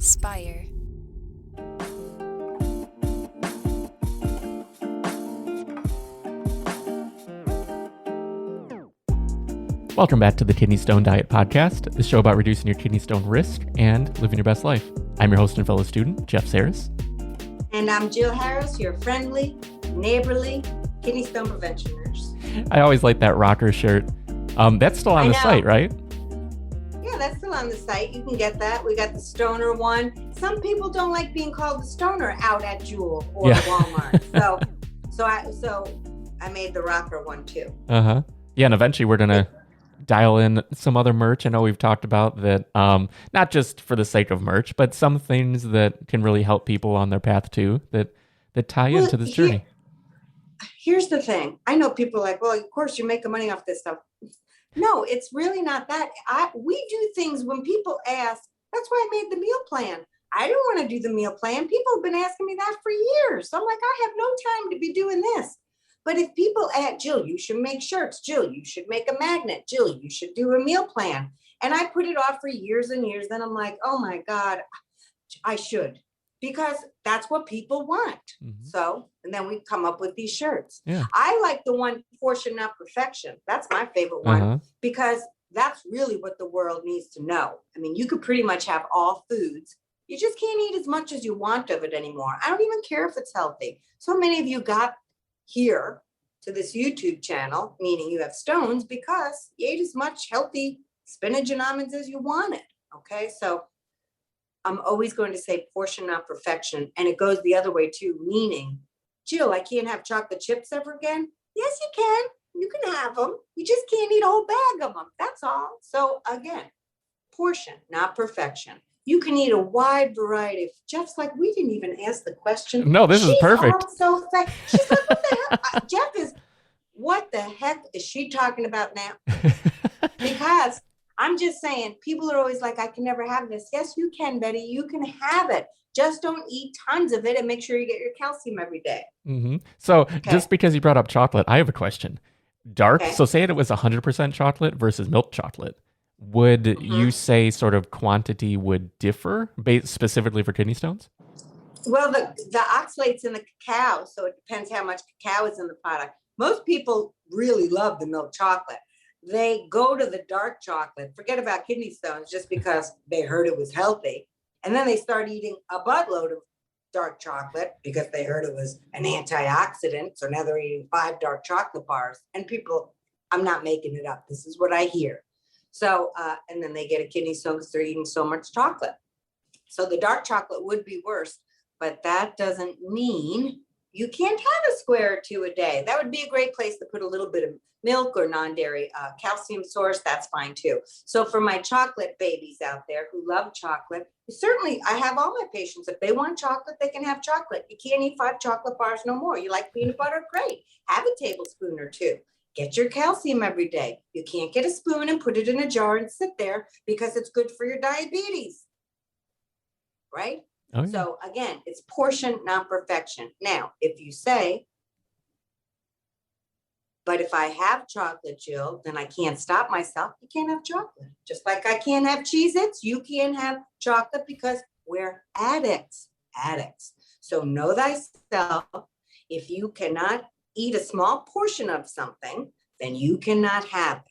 inspire. Welcome back to the Kidney Stone Diet Podcast, the show about reducing your kidney stone risk and living your best life. I'm your host and fellow student, Jeff Saris. And I'm Jill Harris, your friendly, neighborly kidney stone prevention nurse. I always like that rocker shirt. That's still on the site, right? Yeah, that's still on the site. You can get that. We got the stoner one. Some people don't like being called the stoner out at Jewel or Walmart. So I made the rocker one too. Yeah, and eventually we're going to dial in some other merch. I know we've talked about that, not just for the sake of merch, but some things that can really help people on their path too, that tie into this journey. Here's the thing. I know people are like, well, of course you're making money off this stuff. No, it's really not that. We do things when people ask. That's why I made the meal plan. I don't want to do the meal plan. People have been asking me that for years. So I'm like, I have no time to be doing this. But if people ask, Jill, you should make shirts. Jill, you should make a magnet. Jill, you should do a meal plan. And I put it off for years and years. Then I'm like, oh my God, I should. Because that's what people want. Mm-hmm. So, and then we come up with these shirts. Yeah. I like the one portion, not perfection. That's my favorite one because that's really what the world needs to know. I mean, you could pretty much have all foods. You just can't eat as much as you want of it anymore. I don't even care if it's healthy. So many of you got here to this YouTube channel, meaning you have stones, because you ate as much healthy spinach and almonds as you wanted. Okay, so I'm always going to say portion, not perfection. And it goes the other way too, meaning, Jill, I can't have chocolate chips ever again. Yes, you can. You can have them. You just can't eat a whole bag of them. That's all. So again, portion, not perfection. You can eat a wide variety of. Jeff's like, we didn't even ask the question. No, this is perfect. So she's like, what the hell? Jeff is, what the heck is she talking about now? Because I'm just saying, people are always like, I can never have this. Yes, you can, Betty. You can have it. Just don't eat tons of it and make sure you get your calcium every day. Mm-hmm. So just because you brought up chocolate, I have a question. So say it was 100% chocolate versus milk chocolate. Would you say sort of quantity would differ specifically for kidney stones? Well, the oxalate's in the cacao, so it depends how much cacao is in the product. Most people really love the milk chocolate. They go to the dark chocolate, forget about kidney stones, just because they heard it was healthy. And then they start eating a buttload of dark chocolate because they heard it was an antioxidant. So now they're eating 5 dark chocolate bars. And people, I'm not making it up. This is what I hear. So, and then they get a kidney stone because they're eating so much chocolate. So the dark chocolate would be worse, but that doesn't mean you can't have a square or 2 a day. That would be a great place to put a little bit of milk or non-dairy calcium source. That's fine too. So for my chocolate babies out there who love chocolate, certainly I have all my patients, if they want chocolate, they can have chocolate. You can't eat 5 chocolate bars no more. You like peanut butter? Great. Have a tablespoon or 2. Get your calcium every day. You can't get a spoon and put it in a jar and sit there because it's good for your diabetes. Right? Oh, yeah. So again, it's portion, not perfection. Now, if you say, but if I have chocolate, Jill, then I can't stop myself. You can't have chocolate. Just like I can't have Chezits, you can't have chocolate because we're addicts. So know thyself. If you cannot eat a small portion of something, then you cannot have it.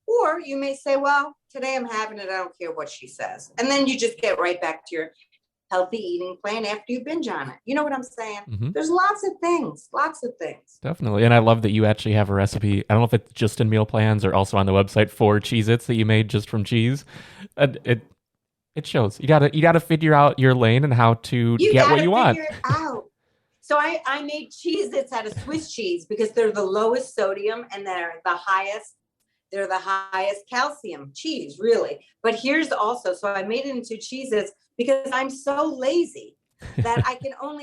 Or you may say, well, today I'm having it. I don't care what she says. And then you just get right back to your healthy eating plan after you binge on it. You know what I'm saying? Mm-hmm. There's lots of things. Definitely. And I love that you actually have a recipe. I don't know if it's just in meal plans or also on the website for Chezits that you made just from cheese. It shows. You gotta figure out your lane and how to get what you want. It out. So I made Chezits out of Swiss cheese because they're the lowest sodium and they're the highest calcium cheese, really. But here's also, so I made it into Chezits because I'm so lazy that I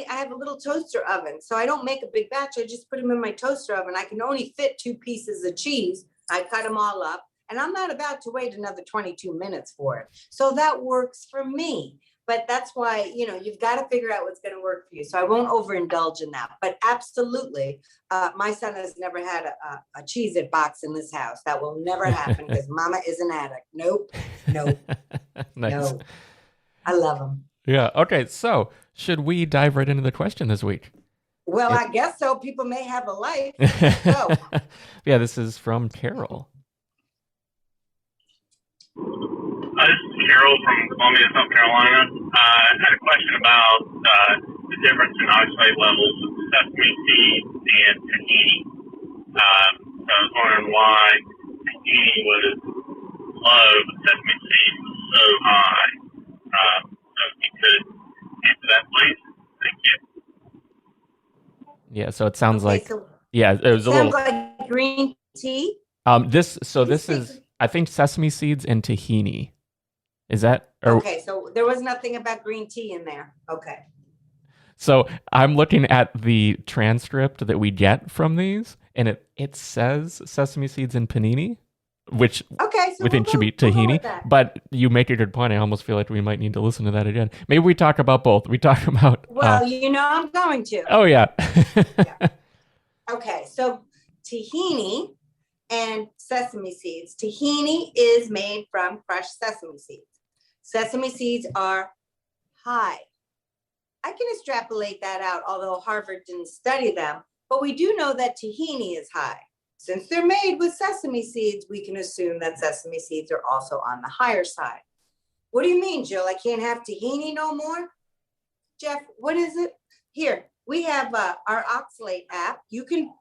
have a little toaster oven. So I don't make a big batch. I just put them in my toaster oven. I can only fit 2 pieces of cheese. I cut them all up and I'm not about to wait another 22 minutes for it. So that works for me. But that's why, you've got to figure out what's going to work for you. So I won't overindulge in that. But absolutely, my son has never had a Cheez-It box in this house. That will never happen because Mama is an addict. Nope. Nice. No. I love them. Yeah. Okay. So, should we dive right into the question this week? Well, It, I guess so. People may have a life. Let's go. yeah, this is from Carol. This is Carol from Columbia, South Carolina. I had a question about the difference in oxalate levels of sesame seeds and tahini. So I was wondering why tahini was low, but sesame seeds was so high. So if you could answer that, please. Thank you. Yeah. So it sounds Okay, like, so yeah, it it was a sounds little. like green tea. This is, I think, sesame seeds and tahini. Is that, or Okay, so there was nothing about green tea in there. Okay. so I'm looking at the transcript that we get from these, and it says sesame seeds and panini, which Okay, so within should be we'll go tahini. with that. But you make a good point. I almost feel like we might need to listen to that again. Maybe we talk about both. We talk about. Well, I'm going to. Oh yeah. Yeah. Okay, so tahini and sesame seeds. Tahini is made from crushed sesame seeds. Sesame seeds are high. I can extrapolate that out, although Harvard didn't study them, but we do know that tahini is high. Since they're made with sesame seeds, we can assume that sesame seeds are also on the higher side. What do you mean, Jill? I can't have tahini no more? Jeff, what is it? Here, we have our oxalate app. You can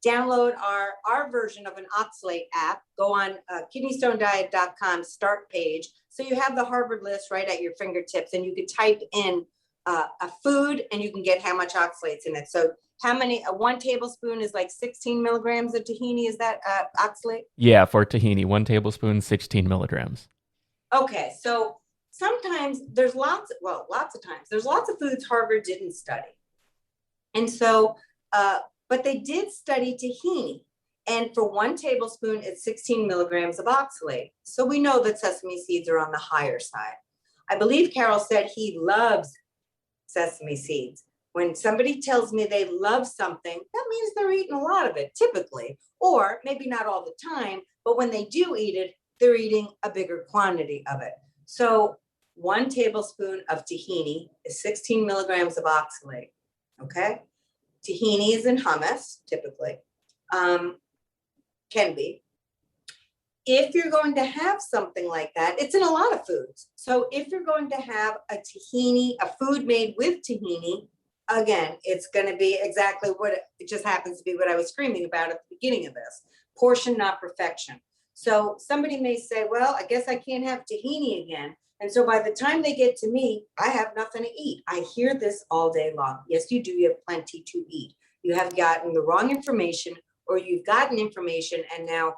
download our version of an oxalate app. Go on kidneystonediet.com start page. So you have the Harvard list right at your fingertips, and you can type in a food, and you can get how much oxalate's in it. So how many? 1 tablespoon is like 16 milligrams of tahini. Is that oxalate? Yeah, for tahini, 1 tablespoon, 16 milligrams. Okay, so sometimes there's lots of times there's lots of foods Harvard didn't study. And so, but they did study tahini. And for 1 tablespoon, it's 16 milligrams of oxalate. So we know that sesame seeds are on the higher side. I believe Carol said he loves sesame seeds. When somebody tells me they love something, that means they're eating a lot of it, typically, or maybe not all the time, but when they do eat it, they're eating a bigger quantity of it. So 1 tablespoon of tahini is 16 milligrams of oxalate, okay? Tahini is in hummus, typically, can be. If you're going to have something like that, it's in a lot of foods. So if you're going to have a food made with tahini, again, it's going to be exactly what it just happens to be what I was screaming about at the beginning of this. Portion, not perfection. So somebody may say, well, I guess I can't have tahini again. And so by the time they get to me, I have nothing to eat. I hear this all day long. Yes, you do. You have plenty to eat. You have gotten the wrong information, or you've gotten information and now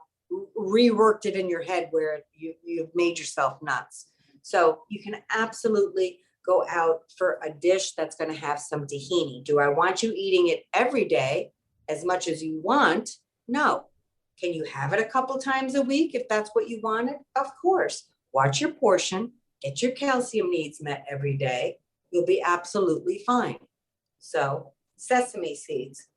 reworked it in your head where you've made yourself nuts. So you can absolutely go out for a dish that's going to have some tahini. Do I want you eating it every day as much as you want? No. Can you have it a couple times a week if that's what you wanted? Of course. Watch your portion, get your calcium needs met every day. You'll be absolutely fine. So sesame seeds,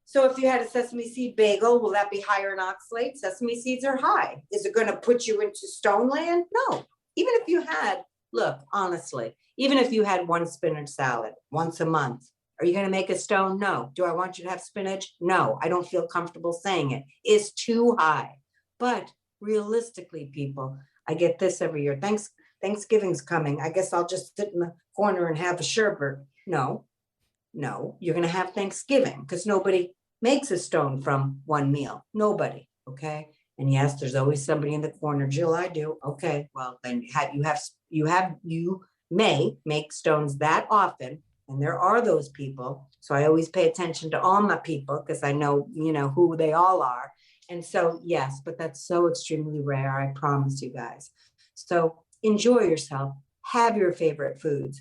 so if you had a sesame seed bagel, will that be higher in oxalate? Sesame seeds are high. Is it going to put you into stone land? No. Even if you had, look, honestly, even if you had 1 spinach salad once a month, are you going to make a stone? No. Do I want you to have spinach? No. I don't feel comfortable saying it. It's too high. But realistically, people, I get this every year. Thanksgiving's coming. I guess I'll just sit in the corner and have a sherbet. No, you're going to have Thanksgiving because nobody makes a stone from 1 meal. Nobody. Okay. And yes, there's always somebody in the corner. Jill, I do. Okay. Well, then you may make stones that often. And there are those people. So I always pay attention to all my people because I know, who they all are. And so, yes, but that's so extremely rare. I promise you guys. So enjoy yourself. Have your favorite foods.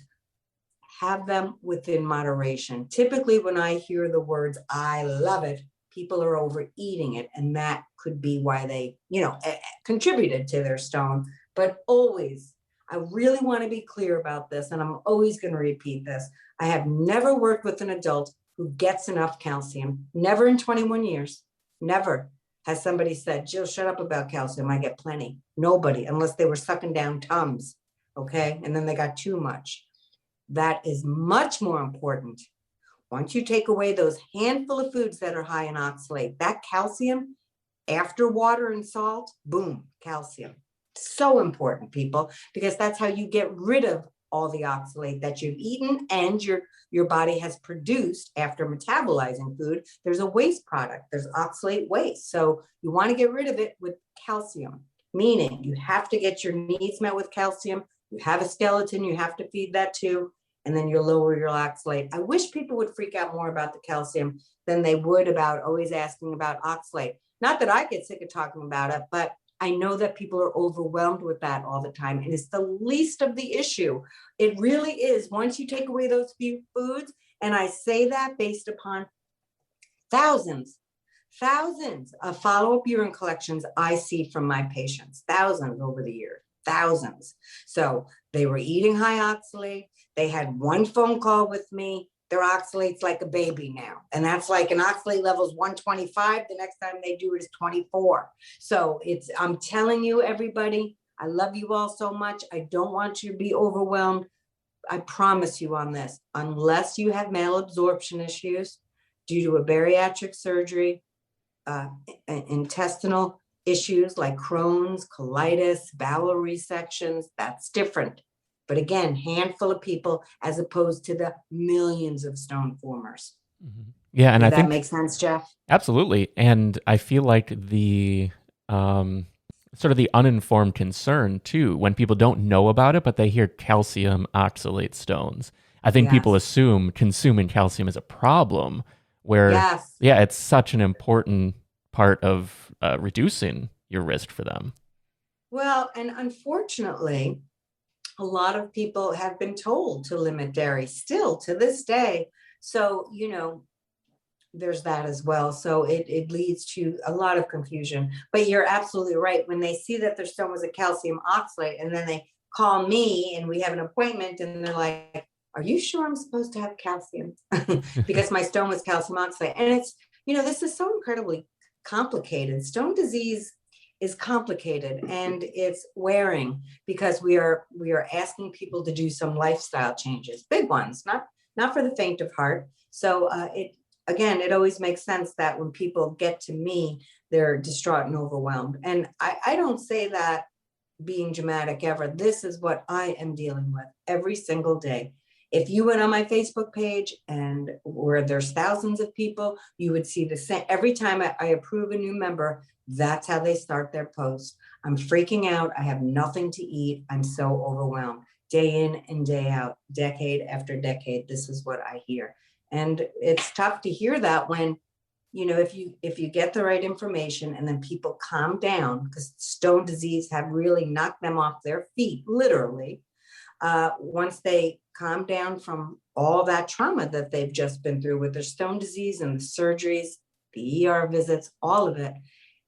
Have them within moderation. Typically, when I hear the words, I love it, people are overeating it. And that could be why they, contributed to their stone. But always, I really want to be clear about this. And I'm always going to repeat this. I have never worked with an adult who gets enough calcium. Never in 21 years. Never. Has somebody said, Jill, shut up about calcium? I get plenty. Nobody, unless they were sucking down Tums. Okay. And then they got too much. That is much more important. Once you take away those handful of foods that are high in oxalate, that calcium after water and salt, boom, calcium. So important, people, because that's how you get rid of all the oxalate that you've eaten and your body has produced after metabolizing food. There's a waste product, there's oxalate waste. So you want to get rid of it with calcium, meaning you have to get your needs met with calcium. You have a skeleton, you have to feed that too, and then you lower your oxalate. I wish people would freak out more about the calcium than they would about always asking about oxalate. Not that I get sick of talking about it, but I know that people are overwhelmed with that all the time. And it's the least of the issue. It really is. Once you take away those few foods, and I say that based upon thousands of follow-up urine collections I see from my patients, thousands over the years, thousands. So they were eating high oxalate. They had one phone call with me. Their oxalate's like a baby now. And that's like an oxalate level is 125. The next time they do it is 24. So I'm telling you, everybody, I love you all so much. I don't want you to be overwhelmed. I promise you on this, unless you have malabsorption issues due to a bariatric surgery, intestinal issues like Crohn's, colitis, bowel resections, that's different. But again, handful of people as opposed to the millions of stone formers. Mm-hmm. Yeah, and Does I that think make sense, Jeff? absolutely. And I feel like the sort of the uninformed concern too, when people don't know about it, but they hear calcium oxalate stones. I think people assume consuming calcium is a problem, where yeah, it's such an important part of reducing your risk for them. Well, and unfortunately, a lot of people have been told to limit dairy still to this day. So, there's that as well. So it leads to a lot of confusion. But you're absolutely right. When they see that their stone was a calcium oxalate, and then they call me and we have an appointment and they're like, are you sure I'm supposed to have calcium? Because my stone was calcium oxalate. And it's, this is so incredibly complicated. Stone disease is complicated and it's wearing because we are asking people to do some lifestyle changes, big ones, not for the faint of heart. So it always makes sense that when people get to me, they're distraught and overwhelmed. And I don't say that being dramatic ever. This is what I am dealing with every single day. If you went on my Facebook page and where there's thousands of people, you would see the same. Every time I approve a new member, that's how they start their post. I'm freaking out. I have nothing to eat. I'm so overwhelmed. Day in and day out, decade after decade, this is what I hear. And it's tough to hear that when, if you get the right information and then people calm down, because stone disease have really knocked them off their feet, literally. Once they calm down from all that trauma that they've just been through with their stone disease and the surgeries, the ER visits, all of it.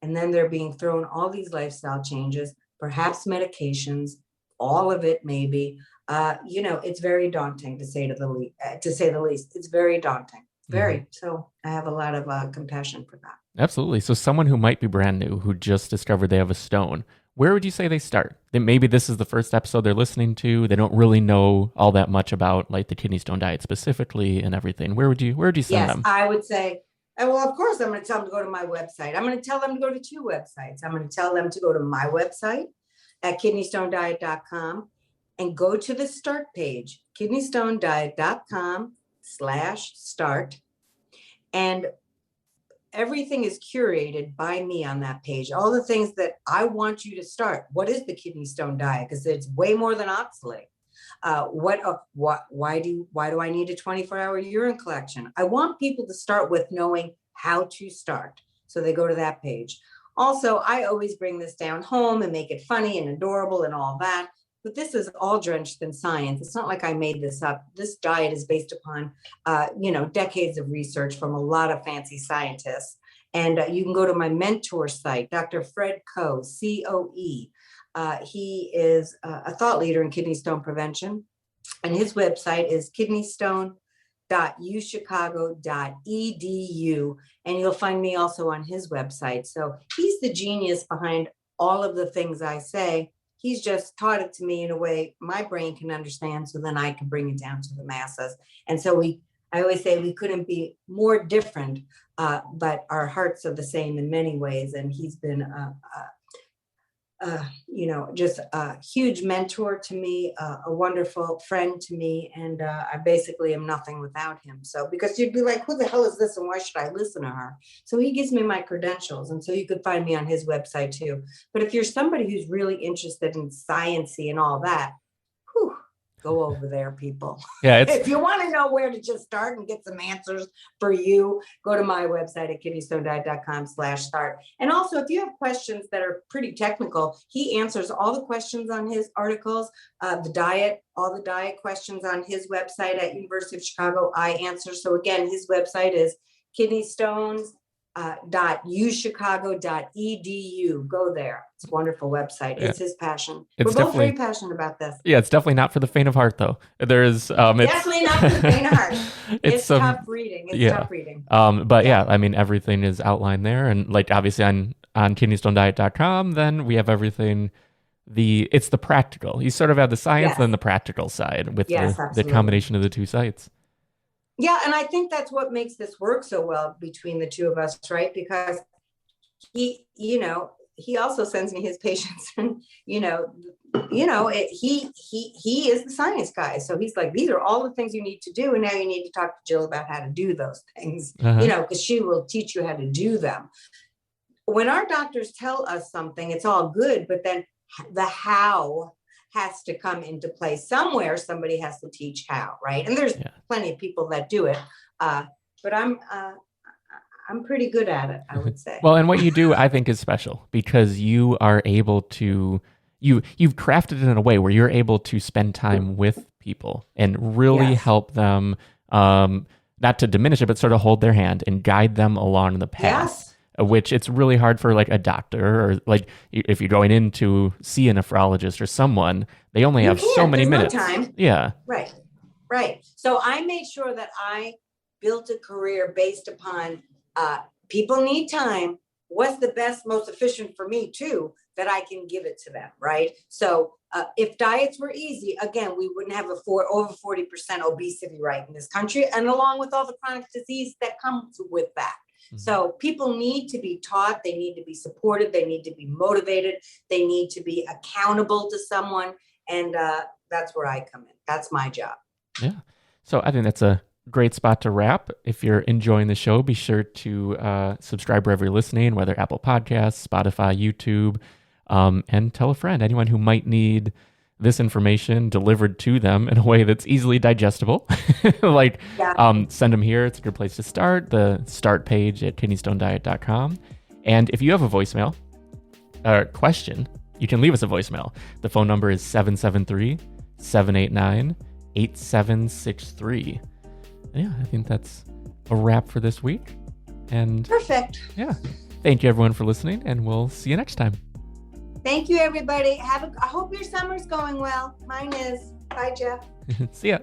And then they're being thrown all these lifestyle changes, perhaps medications, all of it maybe. It's very daunting to say the least. It's very daunting. Very. Mm-hmm. So I have a lot of compassion for that. Absolutely. So someone who might be brand new, who just discovered they have a stone, where would you say they start? Then maybe this is the first episode they're listening to. They don't really know all that much about like the kidney stone diet specifically and everything. Where would you send them? I would say, well, of course, I'm going to tell them to go to my website. I'm going to tell them to go to two websites. I'm going to tell them to go to my website at kidneystonediet.com and go to the start page, kidneystonediet.com/start. And everything is curated by me on that page. All the things that I want you to start. What is the kidney stone diet? Because it's way more than oxalate. Why do I need a 24-hour urine collection? I want people to start with knowing how to start. So they go to that page. Also, I always bring this down home and make it funny and adorable and all that. But this is all drenched in science. It's not like I made this up. This diet is based upon, decades of research from a lot of fancy scientists. And you can go to my mentor site, Dr. Fred Coe, COE. He is a thought leader in kidney stone prevention. And his website is kidneystone.org. www.uchicago.edu, and you'll find me also on his website. So he's the genius behind all of the things I say. He's just taught it to me in a way my brain can understand, so then I can bring it down to the masses. And so I always say we couldn't be more different, but our hearts are the same in many ways. And he's been just a huge mentor to me, a wonderful friend to me. And I basically am nothing without him. So, because you'd be like, who the hell is this and why should I listen to her? So he gives me my credentials. And so you could find me on his website too. But if you're somebody who's really interested in sciencey and all that, whew, go over there, people. Yeah, if you want to know where to just start and get some answers for you, go to my website at kidneystonediet.com/start. And also, if you have questions that are pretty technical, he answers all the questions on his articles, all the diet questions on his website at University of Chicago, I answer. So again, his website is kidneystones.uchicago.edu. Go there. It's a wonderful website. Yeah. It's his passion. It's We're both very passionate about this. Yeah, it's definitely not for the faint of heart, though. There's definitely not for the faint of heart. It's tough reading. It's tough reading. But yeah, I mean, everything is outlined there, and like obviously on kidneystonediet.com, then we have everything. It's the practical. You sort of have the science, then the practical side with the combination of the two sites. Yeah, and I think that's what makes this work so well between the two of us, right? Because he also sends me his patients, and he is the science guy. So he's like, these are all the things you need to do, and now you need to talk to Jill about how to do those things, because she will teach you how to do them. When our doctors tell us something, it's all good, but then the how has to come into play somewhere. Somebody has to teach how, right? And there's plenty of people that do it, but I'm pretty good at it, I would say. Well, and what you do, I think, is special because you are able to you've crafted it in a way where you're able to spend time with people and really help them, not to diminish it, but sort of hold their hand and guide them along the path. Which it's really hard for like a doctor, or like if you're going in to see a nephrologist or someone, they only have so many minutes. No time. Yeah. Right. So I made sure that I built a career based upon people need time. What's the best, most efficient for me too, that I can give it to them, right? So if diets were easy, again, we wouldn't have over 40% obesity right in this country, and along with all the chronic disease that comes with that. So people need to be taught, they need to be supported, they need to be motivated, they need to be accountable to someone. And that's where I come in. That's my job. Yeah. So I think that's a great spot to wrap. If you're enjoying the show, be sure to subscribe wherever you're listening, whether Apple Podcasts, Spotify, YouTube, and tell a friend, anyone who might need this information delivered to them in a way that's easily digestible. Send them here. It's a good place to start. The start page at kidneystonediet.com. And if you have a voicemail question, you can leave us a voicemail. The phone number is 773-789-8763. Yeah, I think that's a wrap for this week. And perfect. Yeah. Thank you everyone for listening, and we'll see you next time. Thank you, everybody. I hope your summer's going well. Mine is. Bye, Jeff. See ya.